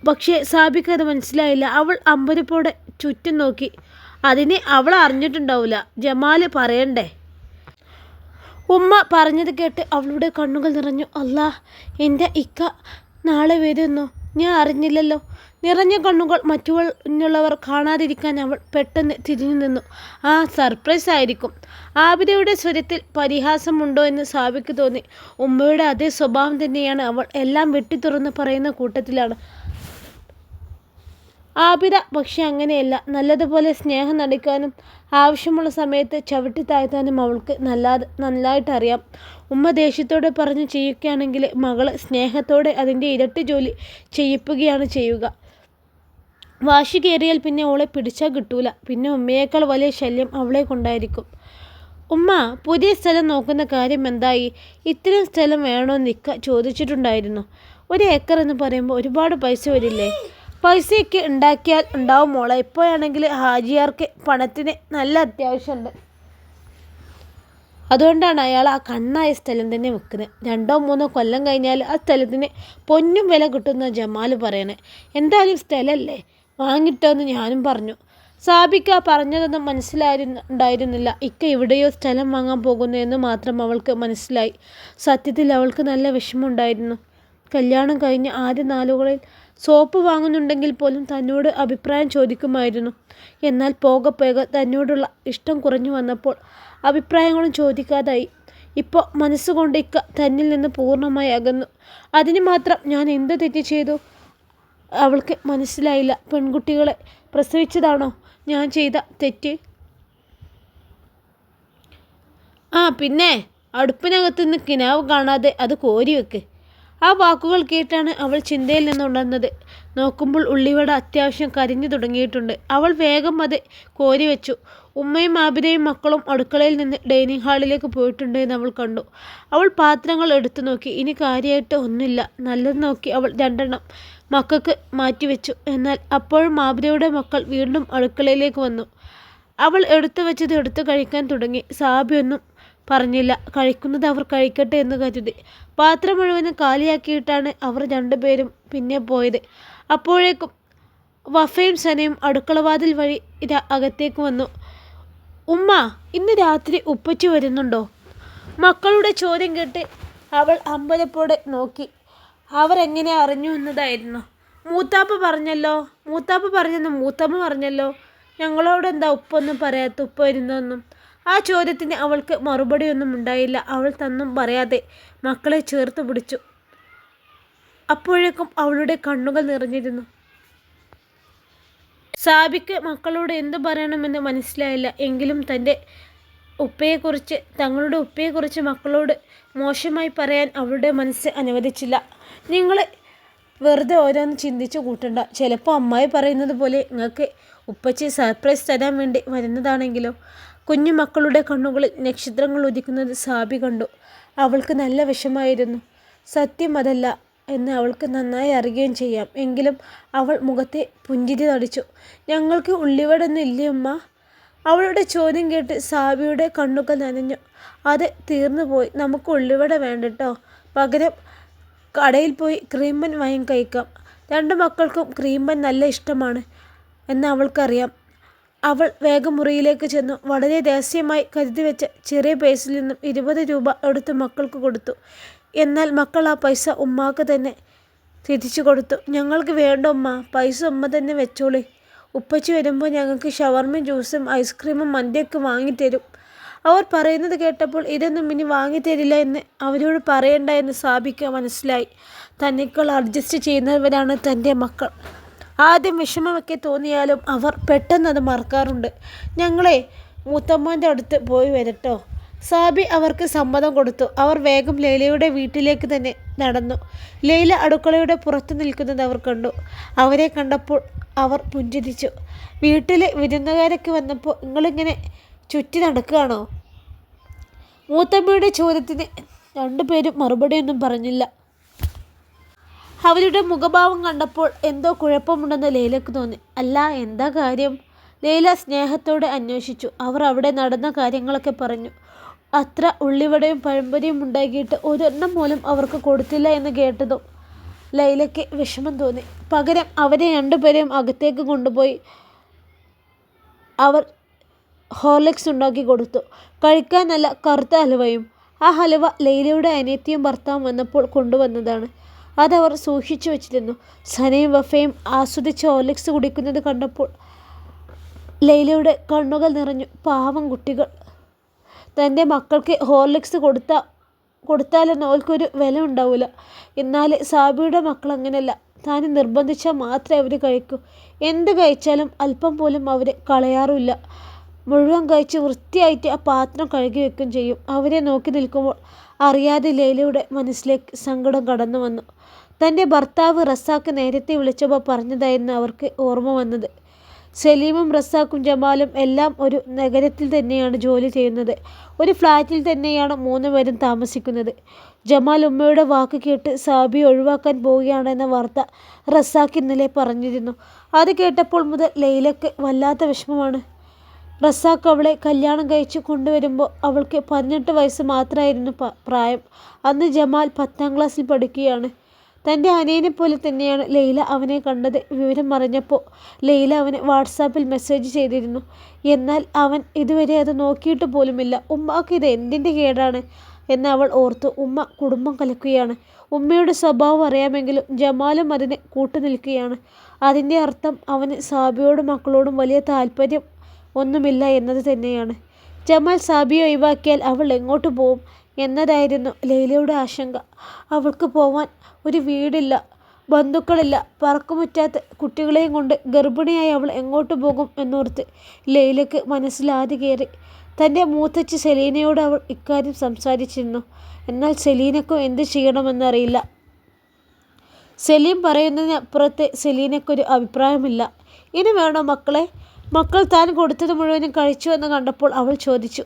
പക്ഷേ സാബിക്ക് അത് മനസ്സിലായില്ല. അവൾ അമ്പരപ്പോടെ ചുറ്റും നോക്കി. അതിന് അവൾ അറിഞ്ഞിട്ടുണ്ടാവില്ല, ജമാൽ പറയണ്ടേ? ഉമ്മ പറഞ്ഞത് കേട്ട് അവളുടെ കണ്ണുകൾ നിറഞ്ഞു. അല്ലാ, എൻ്റെ ഇക്ക നാളെ വരുന്നോ? ഞാൻ അറിഞ്ഞില്ലല്ലോ. നിറഞ്ഞ കണ്ണുകൾ മറ്റുള്ളവർ കാണാതിരിക്കാൻ അവൾ പെട്ടെന്ന് തിരിഞ്ഞു നിന്നു. ആ സർപ്രൈസ് ആയിരിക്കും. ആബിദയുടെ സ്വരത്തിൽ പരിഹാസമുണ്ടോ എന്ന് സാബിക്ക് തോന്നി. ഉമ്മയുടെ അതേ സ്വഭാവം തന്നെയാണ് അവൾ. എല്ലാം വെട്ടിത്തുറന്ന് പറയുന്ന കൂട്ടത്തിലാണ് ആബിദ. പക്ഷെ അങ്ങനെയല്ല. നല്ലതുപോലെ സ്നേഹം നടിക്കാനും ആവശ്യമുള്ള സമയത്ത് ചവിട്ടി താഴ്ത്താനും അവൾക്ക് നന്നായിട്ടറിയാം. ഉമ്മ ദേഷ്യത്തോടെ പറഞ്ഞ് ചെയ്യിക്കുകയാണെങ്കിൽ മകള് സ്നേഹത്തോടെ അതിൻ്റെ ഇരട്ടി ജോലി ചെയ്യിപ്പിക്കുകയാണ് ചെയ്യുക. വാശി കയറിയാൽ പിന്നെ അവളെ പിടിച്ചാൽ കിട്ടൂല. പിന്നെ ഉമ്മയേക്കാൾ വലിയ ശല്യം അവളെ കൊണ്ടായിരിക്കും. ഉമ്മ, പുതിയ സ്ഥലം നോക്കുന്ന കാര്യം എന്തായി? ഇത്രയും സ്ഥലം വേണമെന്ന് ഇക്ക ചോദിച്ചിട്ടുണ്ടായിരുന്നു. 1 ഏക്കർ എന്ന് പറയുമ്പോൾ ഒരുപാട് പൈസ വരില്ലേ? പൈസയൊക്കെ ഉണ്ടാക്കിയാൽ ഉണ്ടാവും മോളെ. ഇപ്പോഴാണെങ്കിൽ ഹാജിയാർക്ക് പണത്തിന് നല്ല അത്യാവശ്യമുണ്ട്. അതുകൊണ്ടാണ് അയാൾ ആ കണ്ണായ സ്ഥലം തന്നെ വെക്കുന്നത്. 2-3 കൊല്ലം കഴിഞ്ഞാൽ ആ സ്ഥലത്തിന് പൊന്നും വില കിട്ടുന്ന ജമാൽ പറയണേ. എന്തായാലും സ്ഥലമല്ലേ, വാങ്ങിട്ടോന്ന് ഞാനും പറഞ്ഞു. സാബിക്ക പറഞ്ഞതൊന്നും മനസ്സിലായിരുന്നില്ല. ഇക്ക ഇവിടെയോ സ്ഥലം വാങ്ങാൻ പോകുന്നു എന്ന് മാത്രം അവൾക്ക് മനസ്സിലായി. സത്യത്തിൽ അവൾക്ക് നല്ല വിഷമമുണ്ടായിരുന്നു. കല്യാണം കഴിഞ്ഞ ആദ്യ നാളുകളിൽ സോപ്പ് വാങ്ങുന്നുണ്ടെങ്കിൽ പോലും തന്നോട് അഭിപ്രായം ചോദിക്കുമായിരുന്നു. എന്നാൽ പോകെ പോകെ തന്നോടുള്ള ഇഷ്ടം കുറഞ്ഞു വന്നപ്പോൾ അഭിപ്രായങ്ങളും ചോദിക്കാതായി. ഇപ്പോൾ മനസ്സുകൊണ്ട് ഇക്ക തന്നിൽ നിന്ന് പൂർണ്ണമായി അകന്നു. അതിന് മാത്രം ഞാൻ എന്ത് തെറ്റ് ചെയ്തു? അവൾക്ക് മനസ്സിലായില്ല. പെൺകുട്ടികളെ പ്രസവിച്ചതാണോ ഞാൻ ചെയ്ത തെറ്റ്? പിന്നെ അടുപ്പിനകത്തുനിന്ന് കിനാവ് കാണാതെ അത് കോരി വെക്ക്. ആ വാക്കുകൾ കേട്ടാണ് അവൾ ചിന്തയിൽ നിന്നുണർന്നത്. നോക്കുമ്പോൾ ഉള്ളിവട അത്യാവശ്യം കരിഞ്ഞു തുടങ്ങിയിട്ടുണ്ട്. അവൾ വേഗം അത് കോരി വെച്ചു. ഉമ്മയും ആബിദയും മക്കളും അടുക്കളയിൽ നിന്ന് ഡൈനിങ് ഹാളിലേക്ക് പോയിട്ടുണ്ട് എന്ന് അവൾ കണ്ടു. അവൾ പാത്രങ്ങൾ എടുത്തു നോക്കി. ഇനി കാര്യമായിട്ട് ഒന്നുമില്ല. നല്ലത് നോക്കി അവൾ 2 മക്കൾക്ക് മാറ്റിവെച്ചു. എന്നാൽ അപ്പോഴും ആബിദയുടെ മക്കൾ വീണ്ടും അടുക്കളയിലേക്ക് വന്നു. അവൾ എടുത്തു വെച്ചത് എടുത്ത് കഴിക്കാൻ തുടങ്ങി. സാബിയൊന്നും പറഞ്ഞില്ല. കഴിക്കുന്നത് അവർ കഴിക്കട്ടെ എന്ന് കരുതി. പാത്രം മുഴുവനും കാലിയാക്കിയിട്ടാണ് അവർ 2 പേരും പിന്നെ പോയത്. അപ്പോഴേക്കും വഫയും സനയും അടുക്കളവാതിൽ വഴി അകത്തേക്ക് വന്നു. ഉമ്മ, ഇന്ന് രാത്രി ഉപ്പച്ചി വരുന്നുണ്ടോ? മക്കളുടെ ചോദ്യം കേട്ട് അവൾ അമ്പരപ്പോടെ നോക്കി. അവരെങ്ങനെ അറിഞ്ഞു എന്നതായിരുന്നു. മൂത്താപ്പ പറഞ്ഞല്ലോ. ഞങ്ങളോട് എന്താ ഉപ്പൊന്നും പറയാത്ത, ഉപ്പ വരുന്നൊന്നും? ആ ചോദ്യത്തിന് അവൾക്ക് മറുപടിയൊന്നും ഉണ്ടായില്ല. അവൾ തന്നും പറയാതെ മക്കളെ ചേർത്ത് പിടിച്ചു. അപ്പോഴേക്കും അവളുടെ കണ്ണുകൾ നിറഞ്ഞിരുന്നു. സാബിക്ക് മക്കളോട് എന്തു പറയണമെന്ന് മനസ്സിലായില്ല. എങ്കിലും തങ്ങളുടെ ഉപ്പയെക്കുറിച്ച് മക്കളോട് മോശമായി പറയാൻ അവളുടെ മനസ്സ് അനുവദിച്ചില്ല. നിങ്ങൾ വെറുതെ ഓരോന്ന് ചിന്തിച്ചു കൂട്ടണ്ട. ചിലപ്പോൾ അമ്മായി പറയുന്നത് പോലെ നിങ്ങൾക്ക് ഉപ്പച്ചി സർപ്രൈസ് തരാൻ വേണ്ടി വരുന്നതാണെങ്കിലോ? കുഞ്ഞു മക്കളുടെ കണ്ണുകളിൽ നക്ഷത്രങ്ങൾ ഉദിക്കുന്നത് സാബി കണ്ടു. അവൾക്ക് നല്ല വിഷമായിരുന്നു. സത്യം അതല്ല എന്ന് അവൾക്ക് നന്നായി അറിയുകയും ചെയ്യാം. എങ്കിലും അവൾ മുഖത്തെ പുഞ്ചിരി നടിച്ചു. ഞങ്ങൾക്ക് ഉള്ളിവടൊന്നും ഇല്ലേ ഉമ്മ? അവളുടെ ചോദ്യം കേട്ട് സാബിയുടെ കണ്ണുകൾ നനഞ്ഞു. അത് തീർന്നു പോയി. നമുക്ക് ഉള്ളിവട വേണ്ടട്ടോ. പകരം കടയിൽ പോയി ക്രീം ബൻ വാങ്ങി കഴിക്കാം. 2 മക്കൾക്കും ക്രീം ബൻ നല്ല ഇഷ്ടമാണ് എന്ന് അവൾക്കറിയാം. അവൾ വേഗം മുറിയിലേക്ക് ചെന്നു. വളരെ രഹസ്യമായി കരുതി വെച്ച ചെറിയ പേഴ്സിൽ നിന്നും 20 രൂപ എടുത്ത് മക്കൾക്ക് കൊടുത്തു. എന്നാൽ മക്കൾ ആ പൈസ ഉമ്മാക്ക് തന്നെ തിരിച്ചു കൊടുത്തു. ഞങ്ങൾക്ക് വേണ്ട ഉമ്മ, പൈസ ഉമ്മ തന്നെ വെച്ചോളി. ഉപ്പച്ചി വരുമ്പോൾ ഞങ്ങൾക്ക് ഷവർമയും ജ്യൂസും ഐസ്ക്രീമും മന്തിയൊക്കെ വാങ്ങിത്തരും. അവർ പറയുന്നത് കേട്ടപ്പോൾ ഇതൊന്നും ഇനി വാങ്ങിത്തരില്ല എന്ന് അവരോട് പറയണ്ട എന്ന് സാബിക്ക് മനസ്സിലായി. തന്നേക്കാൾ അഡ്ജസ്റ്റ് ചെയ്യുന്നവരാണ് തൻ്റെ മക്കൾ. ആദ്യം വിഷമമൊക്കെ തോന്നിയാലും അവർ പെട്ടെന്നത് മറക്കാറുണ്ട്. ഞങ്ങളെ മൂത്തമ്മൻ്റെ അടുത്ത് പോയി വരട്ടോ. സാബി അവർക്ക് സമ്മതം കൊടുത്തു. അവർ വേഗം ലൈലയുടെ വീട്ടിലേക്ക് തന്നെ നടന്നു. ലൈല അടുക്കളയുടെ പുറത്ത് നിൽക്കുന്നത് അവർ കണ്ടു. അവരെ കണ്ടപ്പോൾ അവർ പുഞ്ചിരിച്ചു. വീട്ടിലെ വിരുന്നുകാരൊക്കെ വന്നപ്പോൾ നിങ്ങളിങ്ങനെ ചുറ്റി നടക്കുകയാണോ? മൂത്തമ്മയുടെ ചോദ്യത്തിന് 2 പേരും മറുപടിയൊന്നും പറഞ്ഞില്ല. അവരുടെ മുഖഭാവം കണ്ടപ്പോൾ എന്തോ കുഴപ്പമുണ്ടെന്ന് ലൈലക്ക് തോന്നി. അല്ല, എന്താ കാര്യം? ലൈല സ്നേഹത്തോടെ അന്വേഷിച്ചു. അവർ അവിടെ നടന്ന കാര്യങ്ങളൊക്കെ പറഞ്ഞു. അത്ര ഉള്ളിവടയും പഴംപൊരിയും ഉണ്ടാക്കിയിട്ട് ഒരെണ്ണം പോലും അവർക്ക് കൊടുത്തില്ല എന്ന് കേട്ടതും ലൈലയ്ക്ക് വിഷമം തോന്നി. പകരം അവരെ 2 പേരെയും അകത്തേക്ക് കൊണ്ടുപോയി അവർ ഹോർലിക്സ് ഉണ്ടാക്കി കൊടുത്തു. കഴിക്കാൻ നല്ല കറുത്ത ഹലുവയും. ആ ഹലുവ ലൈലയുടെ അനിയത്തിയും ഭർത്താവും വന്നപ്പോൾ കൊണ്ടുവന്നതാണ്. അതവർ സൂക്ഷിച്ചു വെച്ചിരുന്നു. സനയും വഫയും ആസ്വദിച്ച് ഹോർലിക്സ് കുടിക്കുന്നത് കണ്ടപ്പോൾ ലൈലയുടെ കണ്ണുകൾ നിറഞ്ഞു. പാവം കുട്ടികൾ. തൻ്റെ മക്കൾക്ക് ഹോർലിക്സ് കൊടുത്താലൊന്നും അവൾക്കൊരു വില ഉണ്ടാവില്ല. എന്നാൽ സാബിയുടെ മക്കൾ അങ്ങനെയല്ല. താൻ നിർബന്ധിച്ചാൽ മാത്രമേ അവർ കഴിക്കൂ. എന്ത് കഴിച്ചാലും അല്പം പോലും അവർ കളയാറില്ല. മുഴുവൻ കഴിച്ച് വൃത്തിയായിട്ട് ആ പാത്രം കഴുകി വെക്കുകയും ചെയ്യും. അവരെ നോക്കി നിൽക്കുമ്പോൾ അറിയാതെ ലൈലയുടെ മനസ്സിലേക്ക് സങ്കടം കടന്നു വന്നു. തൻ്റെ ഭർത്താവ് റസാക്ക് നേരത്തെ വിളിച്ചപ്പോൾ പറഞ്ഞതായിരുന്നു അവർക്ക് ഓർമ്മ വന്നത്. സലീമും റസാഖും ജമാലും എല്ലാം ഒരു നഗരത്തിൽ തന്നെയാണ് ജോലി ചെയ്യുന്നത്. ഒരു ഫ്ലാറ്റിൽ തന്നെയാണ് 3 പേരും താമസിക്കുന്നത്. ജമാൽ ഉമ്മയുടെ വാക്ക് കേട്ട് സാബിയെ ഒഴിവാക്കാൻ പോവുകയാണെന്ന വാർത്ത റസാഖ് ഇന്നലെ പറഞ്ഞിരുന്നു. അത് കേട്ടപ്പോൾ മുതൽ ലൈലയ്ക്ക് വല്ലാത്ത വിഷമമാണ്. റസാഖ് അവളെ കല്യാണം കഴിച്ച് കൊണ്ടുവരുമ്പോൾ അവൾക്ക് 18 വയസ്സ് മാത്രമായിരുന്നു പ്രായം. അന്ന് ജമാൽ 10ാം ക്ലാസ്സിൽ പഠിക്കുകയാണ്. തൻ്റെ അനിയനെപ്പോലെ തന്നെയാണ് ലൈല അവനെ കണ്ടത്. വിവരം അറിഞ്ഞപ്പോൾ ലൈല അവനെ വാട്സാപ്പിൽ മെസ്സേജ് ചെയ്തിരുന്നു. എന്നാൽ അവൻ ഇതുവരെ അത് നോക്കിയിട്ട് പോലുമില്ല. ഉമ്മാക്ക് ഇത് എന്തിൻ്റെ കേടാണ് എന്ന് അവൾ ഓർത്തു. ഉമ്മ കുടുംബം കലക്കുകയാണ്. ഉമ്മയുടെ സ്വഭാവം അറിയാമെങ്കിലും ജമാലും അതിന് കൂട്ടുനിൽക്കുകയാണ്. അതിൻ്റെ അർത്ഥം അവന് സാബിയോടും മക്കളോടും വലിയ താല്പര്യം ഒന്നുമില്ല എന്നത് തന്നെയാണ്. ജമാൽ സാബിയെ ഒഴിവാക്കിയാൽ അവൾ എങ്ങോട്ട് പോവും എന്നതായിരുന്നു ലൈലയുടെ ആശങ്ക. അവൾക്ക് പോവാൻ ഒരു വീടില്ല, ബന്ധുക്കളില്ല. പറക്കുമുറ്റാത്ത കുട്ടികളെയും കൊണ്ട് ഗർഭിണിയായി അവൾ എങ്ങോട്ട് പോകും എന്നോർത്ത് ലൈലയ്ക്ക് മനസ്സിലാദ്യ കയറി. തൻ്റെ മൂത്തച്ഛി സെലീനയോട് അവൾ ഇക്കാര്യം സംസാരിച്ചിരുന്നു. എന്നാൽ സെലീനയ്ക്കും എന്ത് ചെയ്യണമെന്നറിയില്ല. സലീം പറയുന്നതിനപ്പുറത്ത് സെലീനയ്ക്കൊരു അഭിപ്രായമില്ല. ഇനി വേണോ മക്കളെ? മക്കൾ താൻ കൊടുത്തത് മുഴുവനും കഴിച്ചു എന്ന് കണ്ടപ്പോൾ അവൾ ചോദിച്ചു.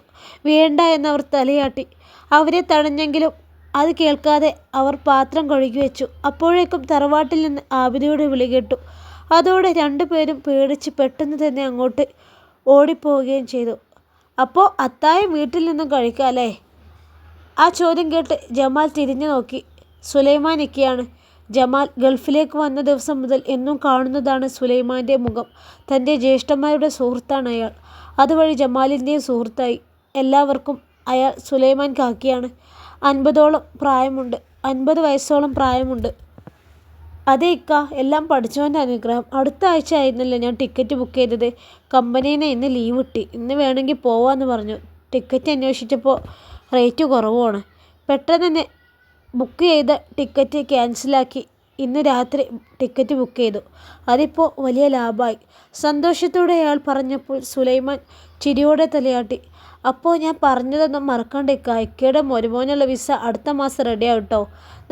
വേണ്ട എന്നവർ തലയാട്ടി. അവരെ തടഞ്ഞെങ്കിലും അത് കേൾക്കാതെ അവർ പാത്രം കഴുകി വെച്ചു. അപ്പോഴേക്കും തറവാട്ടിൽ നിന്ന് ആബിദയുടെ വിളി കേട്ടു. അതോടെ 2 പേരും പേടിച്ച് പെട്ടെന്ന് തന്നെ അങ്ങോട്ട് ഓടിപ്പോവുകയും ചെയ്തു. അപ്പോൾ അത്തായം വീട്ടിൽ നിന്നും കഴിക്കാമല്ലേ? ആ ചോദ്യം കേട്ട് ജമാൽ തിരിഞ്ഞു നോക്കി. സുലൈമാൻ ഇക്കയാണ്. ജമാൽ ഗൾഫിലേക്ക് വന്ന ദിവസം മുതൽ എന്നും കാണുന്നതാണ് സുലൈമാൻ്റെ മുഖം. തൻ്റെ ജ്യേഷ്ഠന്മാരുടെ സുഹൃത്താണ് അയാൾ. അതുവഴി ജമാലിൻ്റെയും സുഹൃത്തായി. എല്ലാവർക്കും അയാൾ സുലൈമാൻ കാക്കിയാണ്. 50 വയസ്സോളം പ്രായമുണ്ട്. അതെ ഇക്ക, എല്ലാം പഠിച്ചവൻ്റെ അനുഗ്രഹം. അടുത്ത ആഴ്ച ആയിരുന്നല്ലോ ഞാൻ ടിക്കറ്റ് ബുക്ക് ചെയ്തത്. കമ്പനിയിൽ നിന്ന് ഇന്ന് ലീവ് കിട്ടി. ഇന്ന് വേണമെങ്കിൽ പോവാമെന്ന് പറഞ്ഞു. ടിക്കറ്റ് അന്വേഷിച്ചപ്പോൾ റേറ്റ് കുറവാണ്. പെട്ടെന്ന് തന്നെ ബുക്ക് ചെയ്ത ടിക്കറ്റ് ക്യാൻസലാക്കി ഇന്ന് രാത്രി ടിക്കറ്റ് ബുക്ക് ചെയ്തു. അതിപ്പോൾ വലിയ ലാഭമായി. സന്തോഷത്തോടെ അയാൾ പറഞ്ഞപ്പോൾ സുലൈമാൻ ചിരിയോടെ തലയാട്ടി. അപ്പോൾ ഞാൻ പറഞ്ഞതൊന്നും മറക്കണ്ടിക്ക. ഇക്കയുടെ മരുമോനുള്ള വിസ അടുത്ത മാസം റെഡിയാവും കേട്ടോ.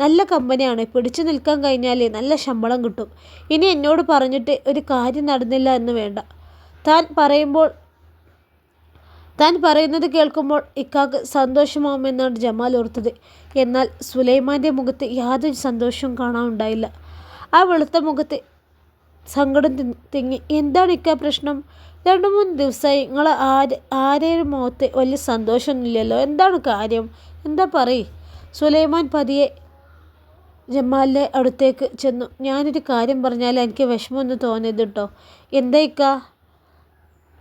നല്ല കമ്പനിയാണ്. പിടിച്ചു നിൽക്കാൻ കഴിഞ്ഞാൽ നല്ല ശമ്പളം കിട്ടും. ഇനി എന്നോട് പറഞ്ഞിട്ട് ഒരു കാര്യം നടന്നില്ല എന്ന് വേണ്ട. താൻ പറയുന്നത് കേൾക്കുമ്പോൾ ഇക്കാക്ക് സന്തോഷമാവുമെന്നാണ് ജമാൽ ഓർത്തത്. എന്നാൽ സുലൈമാൻ്റെ മുഖത്ത് യാതൊരു സന്തോഷവും കാണാനുണ്ടായില്ല. ആ വെളുത്ത മുഖത്ത് സങ്കടം തിങ്ങി. എന്താണ് ഇക്ക പ്രശ്നം? 2-3 ദിവസമായി നിങ്ങൾ ആരെയും മുഖത്ത് വലിയ സന്തോഷമൊന്നുമില്ലല്ലോ. എന്താണ് കാര്യം? എന്താ പറയ്? സുലൈമാൻ പതിയെ ജമാലിൻ്റെ അടുത്തേക്ക് ചെന്നു. ഞാനൊരു കാര്യം പറഞ്ഞാൽ എനിക്ക് വിഷമമൊന്നും തോന്നരുത് കേട്ടോ. എന്താ ഇക്ക?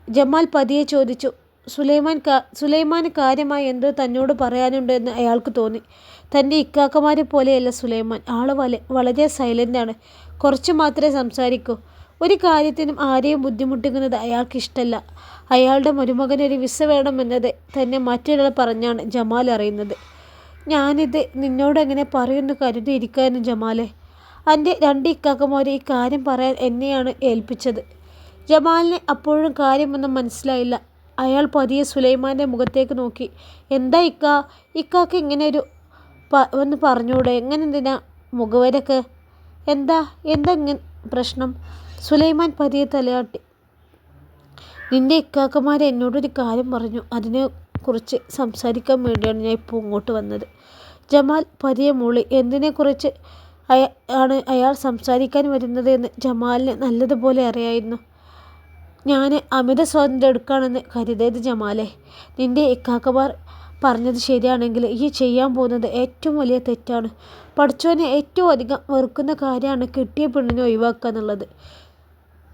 ജമാൽ പതിയെ ചോദിച്ചു. സുലൈമാന് കാര്യമായി എന്തോ തന്നോട് പറയാനുണ്ടെന്ന് അയാൾക്ക് തോന്നി. തൻ്റെ ഇക്കാക്കമാരെ പോലെയല്ല സുലൈമാൻ. ആൾ വളരെ സൈലൻ്റാണ്. കുറച്ച് മാത്രമേ സംസാരിക്കൂ. ഒരു കാര്യത്തിനും ആരെയും ബുദ്ധിമുട്ടിക്കുന്നത് അയാൾക്കിഷ്ടമല്ല. അയാളുടെ മരുമകനൊരു വിസ വേണമെന്നത് തന്നെ മറ്റൊരാൾ പറഞ്ഞാണ് ജമാൽ അറിയുന്നത്. ഞാനിത് നിന്നോടെങ്ങനെ പറയുമെന്ന് കരുതിയിരിക്കാനും ജമാലെ. എൻ്റെ 2 ഇക്കാക്കമാർ ഈ കാര്യം പറയാൻ എന്നെയാണ് ഏൽപ്പിച്ചത്. ജമാലിന് അപ്പോഴും കാര്യമൊന്നും മനസ്സിലായില്ല. അയാൾ പതിയെ സുലൈമാൻ്റെ മുഖത്തേക്ക് നോക്കി. എന്താ ഇക്കാക്ക് ഇങ്ങനെ ഒന്ന് പറഞ്ഞൂടെ? എന്തിനാ മുഖവരൊക്കെ? എന്താ ഇങ്ങനെ പ്രശ്നം? സുലൈമാൻ പതിയെ തലയാട്ടി. നിൻ്റെ ഇക്കാക്കമാർ എന്നോടൊരു കാര്യം പറഞ്ഞു. അതിനെക്കുറിച്ച് സംസാരിക്കാൻ വേണ്ടിയാണ് ഞാൻ ഇപ്പോൾ ഇങ്ങോട്ട് വന്നത്. ജമാൽ പതിയെ മൂളി. എന്തിനെക്കുറിച്ച് ആണ് അയാൾ സംസാരിക്കാൻ വരുന്നത് എന്ന് ജമാലിന് നല്ലതുപോലെ അറിയായിരുന്നു. ഞാൻ അമിത സ്വാതന്ത്ര്യം എടുക്കുകയാണെന്ന് കരുതരുത് ജമാലെ. നിൻ്റെ ഇക്കാക്കമാർ പറഞ്ഞത് ശരിയാണെങ്കിൽ ഈ ചെയ്യാൻ പോകുന്നത് ഏറ്റവും വലിയ തെറ്റാണ്. പഠിച്ചവനെ ഏറ്റവും അധികം വെറുക്കുന്ന കാര്യമാണ് കിട്ടിയ പെണ്ണിനെ ഒഴിവാക്കുക എന്നുള്ളത്.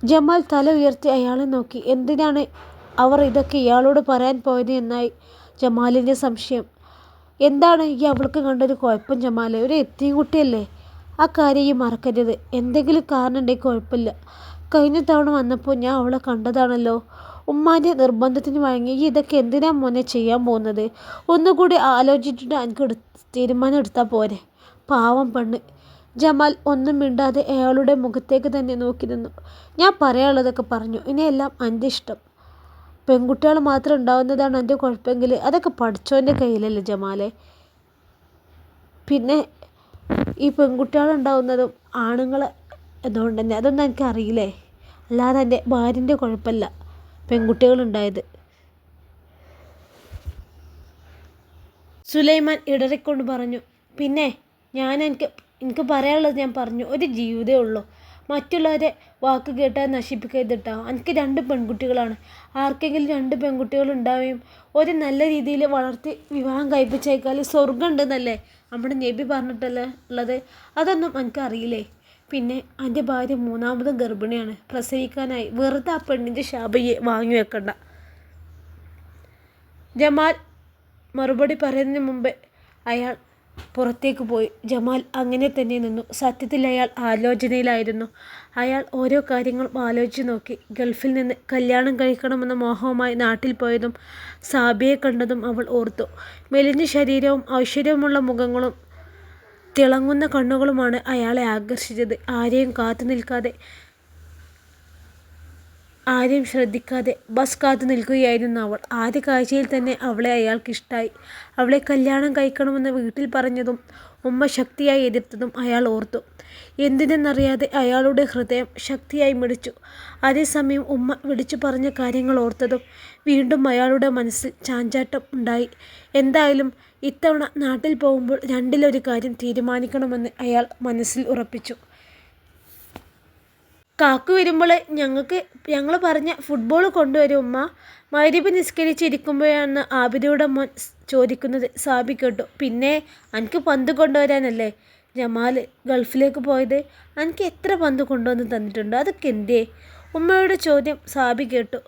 ജമാൽ തല ഉയർത്തി അയാളെ നോക്കി. എന്തിനാണ് അവർ ഇതൊക്കെ ഇയാളോട് പറയാൻ പോയത് എന്നായി ജമാലിൻ്റെ സംശയം. എന്താണ് അവൾക്ക് കണ്ടൊരു കുഴപ്പം ജമാലെ? ഒരു എത്തിയും കുട്ടിയല്ലേ. ആ കാര്യം മറക്കരുത്. എന്തെങ്കിലും കാരണം ഉണ്ടെങ്കിൽ കുഴപ്പമില്ല. കഴിഞ്ഞ തവണ വന്നപ്പോൾ ഞാൻ അവളെ കണ്ടതാണല്ലോ. ഉമ്മാൻ്റെ നിർബന്ധത്തിന് വഴങ്ങി. ഇതൊക്കെ എന്തിനാ മോനെ ചെയ്യാൻ പോകുന്നത്? ഒന്നുകൂടി ആലോചിച്ചിട്ട് എനിക്ക് തീരുമാനം എടുത്താൽ പോരെ. പാവം പെണ്ണ്. ജമാൽ ഒന്നും മിണ്ടാതെ അയാളുടെ മുഖത്തേക്ക് തന്നെ നോക്കി നിന്നു. ഞാൻ പറയാനുള്ളതൊക്കെ പറഞ്ഞു. ഇനിയെല്ലാം എൻ്റെ ഇഷ്ടം. പെൺകുട്ടികൾ മാത്രം ഉണ്ടാവുന്നതാണ് എൻ്റെ കുഴപ്പമെങ്കിൽ അതൊക്കെ പഠിച്ചവൻ്റെ കയ്യിലല്ലേ ജമാലെ. പിന്നെ ഈ പെൺകുട്ടികളുണ്ടാവുന്നതും ആണുങ്ങൾ അതുകൊണ്ട് തന്നെ. അതൊന്നും എനിക്കറിയില്ലേ? അല്ലാതെ എൻ്റെ ഭാര്യൻ്റെ കുഴപ്പമല്ല പെൺകുട്ടികളുണ്ടായത്. സുലൈമാൻ ഇടറിക്കൊണ്ട് പറഞ്ഞു. പിന്നെ എനിക്ക് പറയാനുള്ളത് ഞാൻ പറഞ്ഞു. ഒരു ജീവിതമേ ഉള്ളൂ. മറ്റുള്ളവരെ വാക്ക് കേട്ടാൽ നശിപ്പിക്കരുതിട്ടോ. എനിക്ക് 2 പെൺകുട്ടികളാണ്. ആർക്കെങ്കിലും 2 പെൺകുട്ടികൾ ഉണ്ടാവുകയും ഒരു നല്ല രീതിയിൽ വളർത്തി വിവാഹം കഴിപ്പിച്ചേക്കാൽ സ്വർഗം ഉണ്ടെന്നല്ലേ നമ്മുടെ നബി പറഞ്ഞിട്ടല്ലേ ഉള്ളത്. അതൊന്നും എനിക്കറിയില്ലേ. പിന്നെ എൻ്റെ ഭാര്യ 3ാമതും ഗർഭിണിയാണ്, പ്രസവിക്കാനായി. വെറുതെ ആ പെണ്ണിൻ്റെ ശാപയെ വാങ്ങി വെക്കണ്ട. ജമാൽ മറുപടി പറയുന്നതിന് മുമ്പേ അയാൾ പുറത്തേക്ക് പോയി. ജമാൽ അങ്ങനെ തന്നെ നിന്നു. സത്യത്തിൽ അയാൾ ആലോചനയിലായിരുന്നു. അയാൾ ഓരോ കാര്യങ്ങളും ആലോചിച്ച് നോക്കി. ഗൾഫിൽ നിന്ന് കല്യാണം കഴിക്കണമെന്ന മോഹവുമായി നാട്ടിൽ പോയതും സാബിയെ കണ്ടതും അവൾ ഓർത്തു. മെലിഞ്ഞ ശരീരവും ഐശ്വര്യമുള്ള മുഖങ്ങളും തിളങ്ങുന്ന കണ്ണുകളുമാണ് അയാളെ ആകർഷിച്ചത്. ആരെയും കാത്തു നിൽക്കാതെ, ആരെയും ശ്രദ്ധിക്കാതെ ബസ് കാത്തു നിൽക്കുകയായിരുന്നു അവൾ. ആദ്യ കാഴ്ചയിൽ തന്നെ അവളെ അയാൾക്ക് ഇഷ്ടമായി. അവളെ കല്യാണം കഴിക്കണമെന്ന് വീട്ടിൽ പറഞ്ഞതും ഉമ്മ ശക്തിയായി എതിർത്തതും അയാൾ ഓർത്തു. എന്തിനെന്നറിയാതെ അയാളുടെ ഹൃദയം ശക്തിയായി മിടിച്ചു. അതേസമയം ഉമ്മ വിളിച്ചു പറഞ്ഞ കാര്യങ്ങൾ ഓർത്തതും വീണ്ടും അയാളുടെ മനസ്സിൽ ചാഞ്ചാട്ടം ഉണ്ടായി. എന്തായാലും ഇത്തവണ നാട്ടിൽ പോകുമ്പോൾ 2-ൽ 1 കാര്യം തീരുമാനിക്കണമെന്ന് അയാൾ മനസ്സിൽ ഉറപ്പിച്ചു. കാക്കു വരുമ്പോൾ ഞങ്ങൾ പറഞ്ഞ ഫുട്ബോൾ കൊണ്ടുവരും ഉമ്മ. മഗ്‌രിബ് നിസ്കരിച്ചിരിക്കുമ്പോഴാണ് ആബിദയുടെ മോൻ ചോദിക്കുന്നത്. സാബി കേട്ടു. പിന്നെ എനിക്ക് പന്ത് കൊണ്ടുവരാനല്ലേ ജമാൽ ഗൾഫിലേക്ക് പോയത്? എനിക്ക് എത്ര പന്ത് കൊണ്ടുവന്ന് തന്നിട്ടുണ്ട്. അതൊക്കെ എന്തേ? ഉമ്മയുടെ ചോദ്യം സാബി കേട്ടു.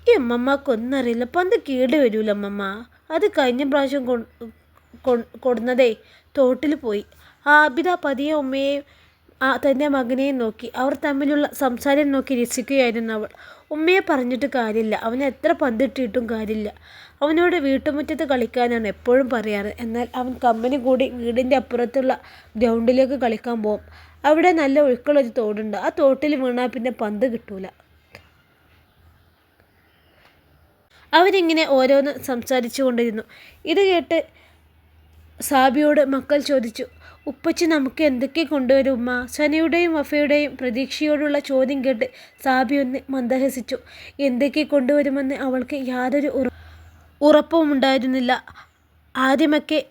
ഈ ഉമ്മമ്മക്കൊന്നും അറിയില്ല. പന്ത് കേട് വരൂല അമ്മമ്മ. അത് കഴിഞ്ഞ പ്രാവശ്യം കൊടുന്നതേ തോട്ടിൽ പോയി. ആബിദ പതിയെ ഉമ്മയെ തൻ്റെ മകനെയും നോക്കി. അവർ തമ്മിലുള്ള സംസാരം നോക്കി രസിക്കുകയായിരുന്നു അവൾ. ഉമ്മയെ പറഞ്ഞിട്ട് കാര്യമില്ല. അവന് എത്ര പന്തിട്ടിട്ടും കാര്യമില്ല. അവനോട് വീട്ടുമുറ്റത്ത് കളിക്കാനാണ് എപ്പോഴും പറയാറ്. എന്നാൽ അവൻ കമ്പനി കൂടി വീടിൻ്റെ അപ്പുറത്തുള്ള ഗ്രൗണ്ടിലേക്ക് കളിക്കാൻ പോകും. അവിടെ നല്ല ഒഴുക്കുള്ളൊരു തോടുണ്ട്. ആ തോട്ടിൽ വീണാൽ പിന്നെ പന്ത് കിട്ടൂല. അവരിങ്ങനെ ഓരോന്ന് സംസാരിച്ചു കൊണ്ടിരുന്നു. ഇത് കേട്ട് സാബിയോട് മക്കൾ ചോദിച്ചു. ഉപ്പച്ചി നമുക്ക് എന്തൊക്കെ കൊണ്ടുവരും ഉമ്മ? സനയുടെയും വഫയുടെയും പ്രതീക്ഷയോടുള്ള ചോദ്യം കേട്ട് സാബി ഒന്ന് മന്ദഹസിച്ചു. എന്തൊക്കെ കൊണ്ടുവരുമെന്ന് അവൾക്ക് യാതൊരു ഉറപ്പും ഉണ്ടായിരുന്നില്ല. ആദ്യമൊക്കെ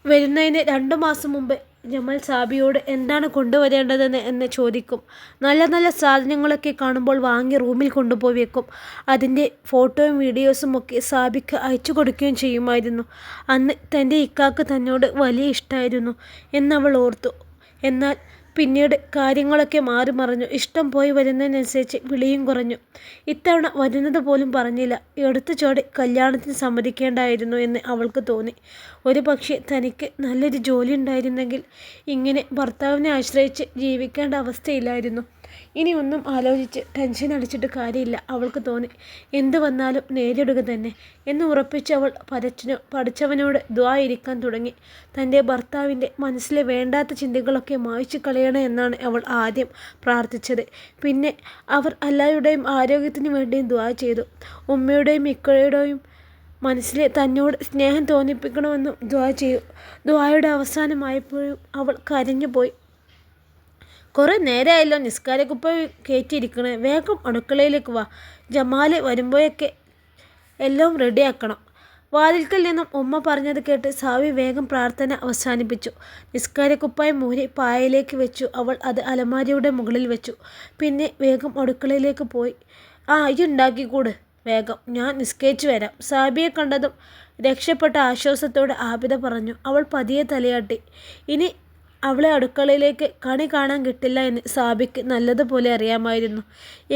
വരുന്നതിന് 2 മാസം മുമ്പ് ജമാൽ സാബിയോട് എന്താണ് കൊണ്ടുവരേണ്ടതെന്ന് ചോദിക്കും. നല്ല നല്ല സാധനങ്ങളൊക്കെ കാണുമ്പോൾ വാങ്ങി റൂമിൽ കൊണ്ടുപോയി വെക്കും. അതിൻ്റെ ഫോട്ടോയും വീഡിയോസും ഒക്കെ സാബിക്ക് അയച്ചു കൊടുക്കുകയും ചെയ്യുമായിരുന്നു. അന്ന് തൻ്റെ ഇക്കാക്ക് തന്നോട് വലിയ ഇഷ്ടമായിരുന്നു എന്നവൾ ഓർത്തു. എന്നാൽ പിന്നീട് കാര്യങ്ങളൊക്കെ മാറി മറിഞ്ഞു. ഇഷ്ടം പോയി വരുന്നതിനനുസരിച്ച് വിളിയും കുറഞ്ഞു. ഇത്തവണ വരുന്നത് പോലും പറഞ്ഞില്ല. എടുത്തു ചോടി കല്യാണത്തിന് സമ്മതിക്കേണ്ടായിരുന്നു എന്ന് അവൾക്ക് തോന്നി. ഒരു പക്ഷേ തനിക്ക് നല്ലൊരു ജോലി ഉണ്ടായിരുന്നെങ്കിൽ ഇങ്ങനെ ഭർത്താവിനെ ആശ്രയിച്ച് ജീവിക്കേണ്ട അവസ്ഥയില്ലായിരുന്നു. ഇനി ഒന്നും ആലോചിച്ച് ടെൻഷൻ അടിച്ചിട്ട് കാര്യമില്ല അവൾക്ക് തോന്നി. എന്തു വന്നാലും നേരിടുക തന്നെ എന്ന് ഉറപ്പിച്ച് അവൾ പഠിച്ചവനോട് ദുആ ഇരിക്കാൻ തുടങ്ങി. തൻ്റെ ഭർത്താവിൻ്റെ മനസ്സിലെ വേണ്ടാത്ത ചിന്തകളൊക്കെ മായ്ച്ചു കളയണേ എന്നാണ് അവൾ ആദ്യം പ്രാർത്ഥിച്ചത്. പിന്നെ അവർ എല്ലാവരുടെയും ആരോഗ്യത്തിന് വേണ്ടിയും ദുആ ചെയ്തു. ഉമ്മയുടെയും ഇക്കയുടെയും മനസ്സിൽ തന്നോട് സ്നേഹം തോന്നിപ്പിക്കണമെന്നും ദുആ ചെയ്തു. ദുആയുടെ അവസാനമായപ്പോഴും അവൾ കരഞ്ഞുപോയി. കുറേ നേരമായല്ലോ നിസ്കാരക്കുപ്പ കയറ്റിയിരിക്കണേ. വേഗം അടുക്കളയിലേക്ക് വാ. ജമാൽ വരുമ്പോഴൊക്കെ എല്ലാം റെഡിയാക്കണം. വാതിൽക്കൽ നിന്നും ഉമ്മ പറഞ്ഞത് കേട്ട് സാവി വേഗം പ്രാർത്ഥന അവസാനിപ്പിച്ചു. നിസ്കാരക്കുപ്പായം മൂരി പായയിലേക്ക് വെച്ചു. അവൾ അത് അലമാരിയുടെ മുകളിൽ വെച്ചു. പിന്നെ വേഗം അടുക്കളയിലേക്ക് പോയി. ഉണ്ടാക്കിക്കൂട് വേഗം, ഞാൻ നിസ്കരിച്ചു വരാം. സാബിയെ കണ്ടതും രക്ഷപ്പെട്ട ആശ്വാസത്തോടെ ആബിദ പറഞ്ഞു. അവൾ പതിയെ തലയാട്ടി. ഇനി അവളെ അടുക്കളയിലേക്ക് കണി കാണാൻ കിട്ടില്ല എന്ന് സാബിക്ക് നല്ലതുപോലെ അറിയാമായിരുന്നു.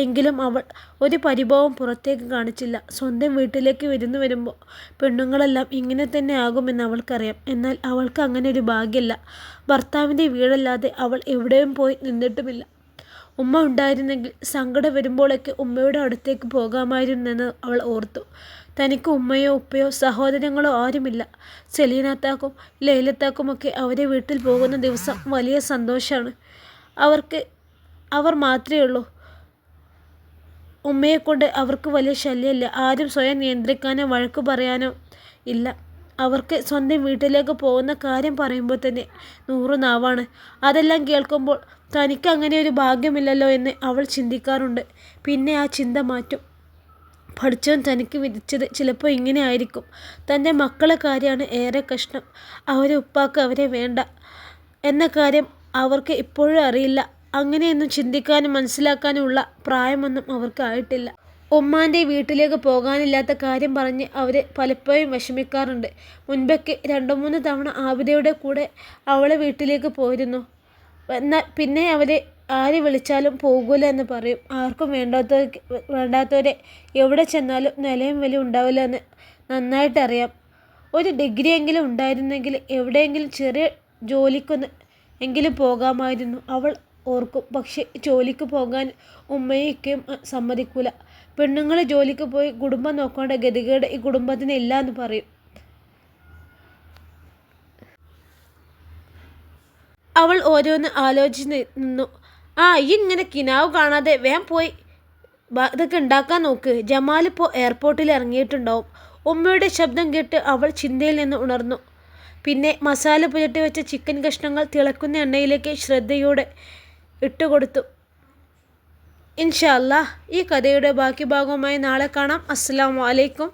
എങ്കിലും അവൾ ഒരു പരിഭവം പുറത്തേക്ക് കാണിച്ചില്ല. സ്വന്തം വീട്ടിലേക്ക് വരുമ്പോൾ പെണ്ണുങ്ങളെല്ലാം ഇങ്ങനെ തന്നെ ആകുമെന്ന് അവൾക്കറിയാം. എന്നാൽ അവൾക്ക് അങ്ങനെ ഒരു ഭാഗ്യമല്ല. ഭർത്താവിൻ്റെ വീടല്ലാതെ അവൾ എവിടെയും പോയി നിന്നിട്ടുമില്ല. ഉമ്മ ഉണ്ടായിരുന്നെങ്കിൽ സങ്കടം വരുമ്പോഴൊക്കെ ഉമ്മയുടെ അടുത്തേക്ക് പോകാമായിരുന്നെന്ന് അവൾ ഓർത്തു. തനിക്ക് ഉമ്മയോ ഉപ്പയോ സഹോദരങ്ങളോ ആരുമില്ല. സെലീനാത്താക്കും ലൈലത്താക്കുമൊക്കെ അവരെ വീട്ടിൽ പോകുന്ന ദിവസം വലിയ സന്തോഷമാണ്. അവർ മാത്രമേ ഉള്ളൂ. ഉമ്മയെക്കൊണ്ട് അവർക്ക് വലിയ ശല്യമില്ല. ആരും സ്വയം നിയന്ത്രിക്കാനോ വഴക്ക് പറയാനോ ഇല്ല. അവർക്ക് സ്വന്തം വീട്ടിലേക്ക് പോകുന്ന കാര്യം പറയുമ്പോൾ തന്നെ 100 നാവാണ്. അതെല്ലാം കേൾക്കുമ്പോൾ തനിക്ക് അങ്ങനെ ഒരു ഭാഗ്യമില്ലല്ലോ എന്ന് അവൾ ചിന്തിക്കാറുണ്ട്. പിന്നെ ആ ചിന്ത മാറ്റും. പഠിച്ചവൻ തനിക്ക് വിധിച്ചത് ചിലപ്പോൾ ഇങ്ങനെ ആയിരിക്കും. തൻ്റെ മക്കളെ കാര്യമാണ് ഏറെ കഷ്ടം. അവരെ ഉപ്പാക്ക് അവരെ വേണ്ട എന്ന കാര്യം അവർക്ക് ഇപ്പോഴും അറിയില്ല. അങ്ങനെയൊന്നും ചിന്തിക്കാനും മനസ്സിലാക്കാനും ഉള്ള പ്രായമൊന്നും അവർക്ക് ആയിട്ടില്ല. ഉമ്മാൻ്റെ വീട്ടിലേക്ക് പോകാനില്ലാത്ത കാര്യം പറഞ്ഞ് അവർ പലപ്പോഴും വിഷമിക്കാറുണ്ട്. മുൻപൊക്കെ 2-3 തവണ ആബിദയുടെ കൂടെ അവളെ വീട്ടിലേക്ക് പോയിരുന്നു. എന്നാൽ പിന്നെ അവർ ആര് വിളിച്ചാലും പോകൂല എന്ന് പറയും. ആർക്കും വേണ്ടാത്തവരെ എവിടെ ചെന്നാലും നിലയും വിലയും ഉണ്ടാവില്ല എന്ന് നന്നായിട്ടറിയാം. ഒരു ഡിഗ്രി എങ്കിലും ഉണ്ടായിരുന്നെങ്കിൽ എവിടെയെങ്കിലും ചെറിയ ജോലിക്കൊന്ന് എങ്കിലും പോകാമായിരുന്നു അവൾ ഓർക്കും. പക്ഷേ ജോലിക്ക് പോകാൻ ഉമ്മയും സമ്മതിക്കൂല. പെണ്ണുങ്ങൾ ജോലിക്ക് പോയി കുടുംബം നോക്കേണ്ട ഗതികേട് ഈ കുടുംബത്തിന് ഇല്ല എന്ന് പറയും. അവൾ ഓരോന്ന് ആലോചിച്ച് നിന്നു. ഈ ഇങ്ങനെ കിനാവ് കാണാതെ വേഗം പോയി ഇതൊക്കെ ഉണ്ടാക്കാൻ നോക്ക്. ജമാലിപ്പോൾ എയർപോർട്ടിൽ ഇറങ്ങിയിട്ടുണ്ടാവും. ഉമ്മയുടെ ശബ്ദം കേട്ട് അവൾ ചിന്തയിൽ നിന്ന് ഉണർന്നു. പിന്നെ മസാല പുരട്ടി വെച്ച ചിക്കൻ കഷ്ണങ്ങൾ തിളക്കുന്ന എണ്ണയിലേക്ക് ശ്രദ്ധയോടെ ഇട്ടുകൊടുത്തു. ഇൻഷാ അല്ലാഹ് ഈ കഥയുടെ ബാക്കി ഭാഗവുമായി നാളെ കാണാം. അസ്സലാമു അലൈക്കും.